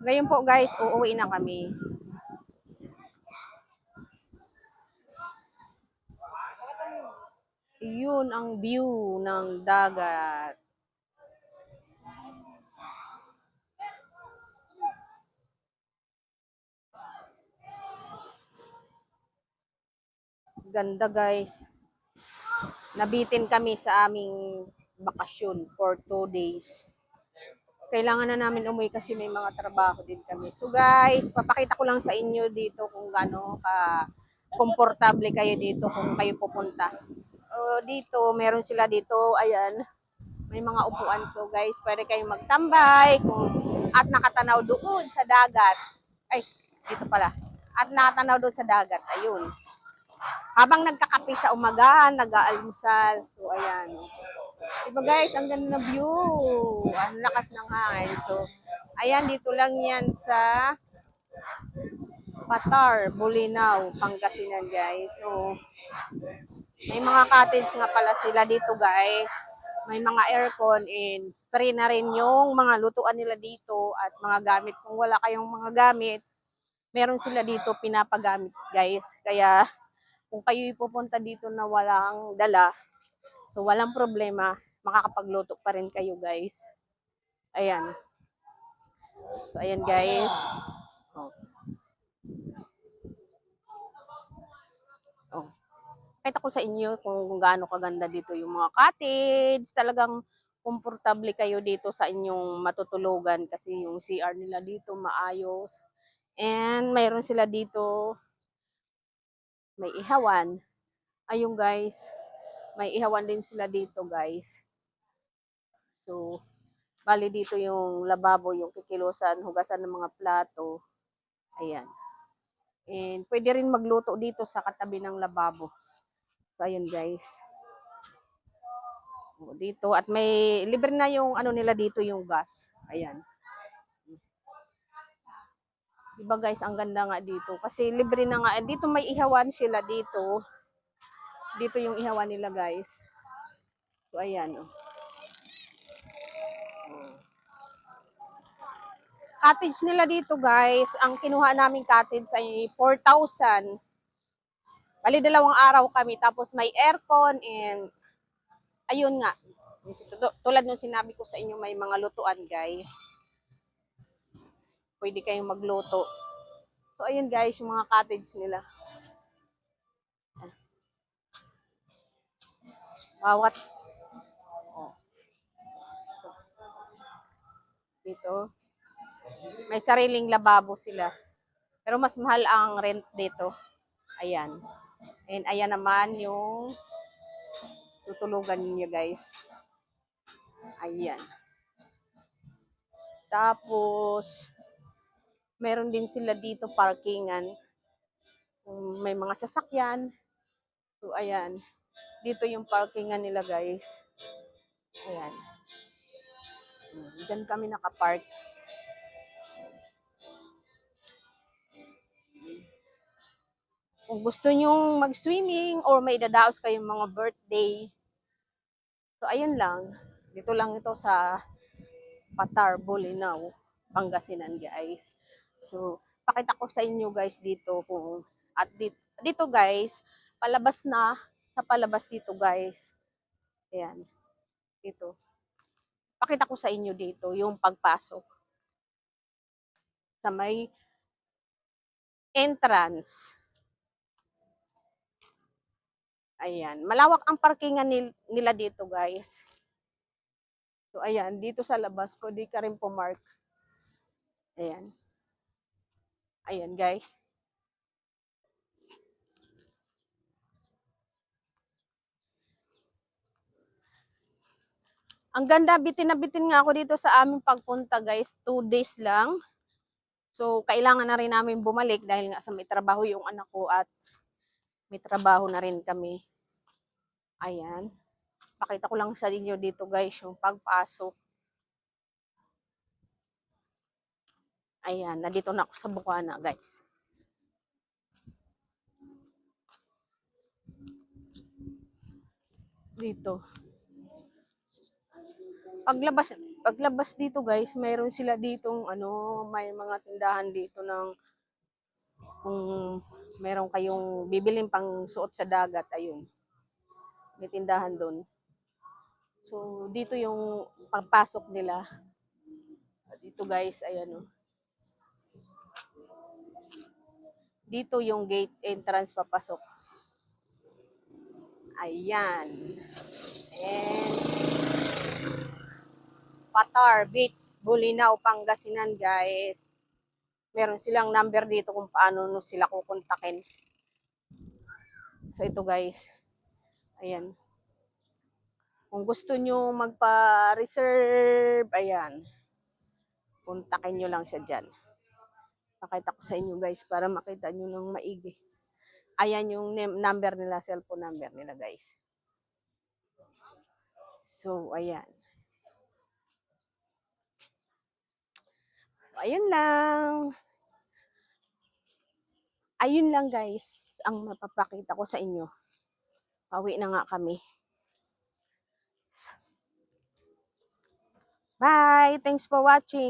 Ngayon po guys, uuwi na kami. Yun ang view ng dagat. Ganda guys. Nabitin kami sa aming bakasyon for 2 days. Kailangan na namin umuwi kasi may mga trabaho din kami. So guys, papakita ko lang sa inyo dito kung gaano ka komportable kayo dito kung kayo pupunta. Dito, meron sila dito, ayan, may mga upuan. So guys, pwede kayong magtambay at nakatanaw doon sa dagat. Ay, dito pala. At nakatanaw doon sa dagat. Ayun. Habang nagkakape sa umaga, nag-aalmusal. So ayan. Diba guys, ang ganda ng view. Ang lakas ng hangin. So, ayan, dito lang yan sa Patar, Bulinaw, Pangasinan guys. So, may mga cottage nga pala sila dito guys. May mga aircon and free na rin yung mga lutuan nila dito at mga gamit. Kung wala kayong mga gamit, meron sila dito pinapagamit guys. Kaya, kung kayo pupunta dito na walang dala, so walang problema, makakapagluto pa rin kayo guys. Ayan. So ayan guys. Oh. Oh. Kita ko sa inyo kung gaano kaganda dito yung mga cottage. Talagang komportable kayo dito sa inyong matutulugan kasi yung CR nila dito maayos. And mayroon sila dito may ihawan. Ayun guys. May ihawan din sila dito guys. So, bali dito yung lababo, yung kikilusan, hugasan ng mga plato. Ayan. And pwede rin magluto dito sa katabi ng lababo. So, ayun guys. Dito. At may libre na yung ano nila dito, yung gas. Ayan. Diba guys, ang ganda nga dito. Kasi libre na nga. Dito may ihawan sila dito. Dito yung ihawan nila guys. So, ayan. Oh. Cottage nila dito guys, ang kinuha naming cottage ay 4,000. Bali 2 araw kami, tapos may aircon and ayun nga. Tulad nung sinabi ko sa inyo, may mga lutuan guys. Pwede kayong magluto. So ayun guys, yung mga cottage nila. Bawat dito, may sariling lababo sila. Pero mas mahal ang rent dito. Ayan. And ayan naman yung tutulugan niyo guys. Ayan. Tapos, meron din sila dito parkingan. May mga sasakyan. So, ayan. Dito yung parkingan nila guys. Ayan. Diyan kami nakapark. Kung gusto nyong mag-swimming or may dadaos kayong mga birthday. So, ayun lang. Dito lang ito sa Patar, Bulinaw, Pangasinan guys. So, pakita ko sa inyo guys dito kung at dito guys, palabas na sa palabas dito guys. Ayan. Dito. Pakita ko sa inyo dito yung pagpasok sa may entrance. Ayan. Malawak ang parkingan nila dito guys. So, ayan. Dito sa labas, pwede ka rin pumark. Ayan. Ayan guys. Ang ganda, bitin na bitin nga ako dito sa aming pagpunta guys. 2 days lang. So, kailangan na rin namin bumalik dahil nga sa may trabaho yung anak ko at may trabaho na rin kami. Ayan. Pakita ko lang sa inyo dito guys yung pagpasok. Ayan, nandito na ako sa Bukana guys. Dito. Paglabas, paglabas dito guys, mayroon sila ditong may mga tindahan dito ng kung meron kayong bibiling pang suot sa dagat, ayun. May tindahan doon. So, dito yung pagpasok nila. Dito guys, ayan o. Dito yung gate entrance papasok. Ayan. And Patar Beach, Bulinaw, Pangasinan guys. Meron silang number dito kung paano sila kukontakin. So ito guys. Ayan. Kung gusto nyo magpa-reserve, ayan. Kontakin nyo lang siya dyan. Pakita ko sa inyo guys para makita nyo ng maigi. Ayan yung number nila, cellphone number nila guys. So, ayan. Ayun lang. Ayun lang guys ang mapapakita ko sa inyo. Pauwi na nga kami. Bye! Thanks for watching.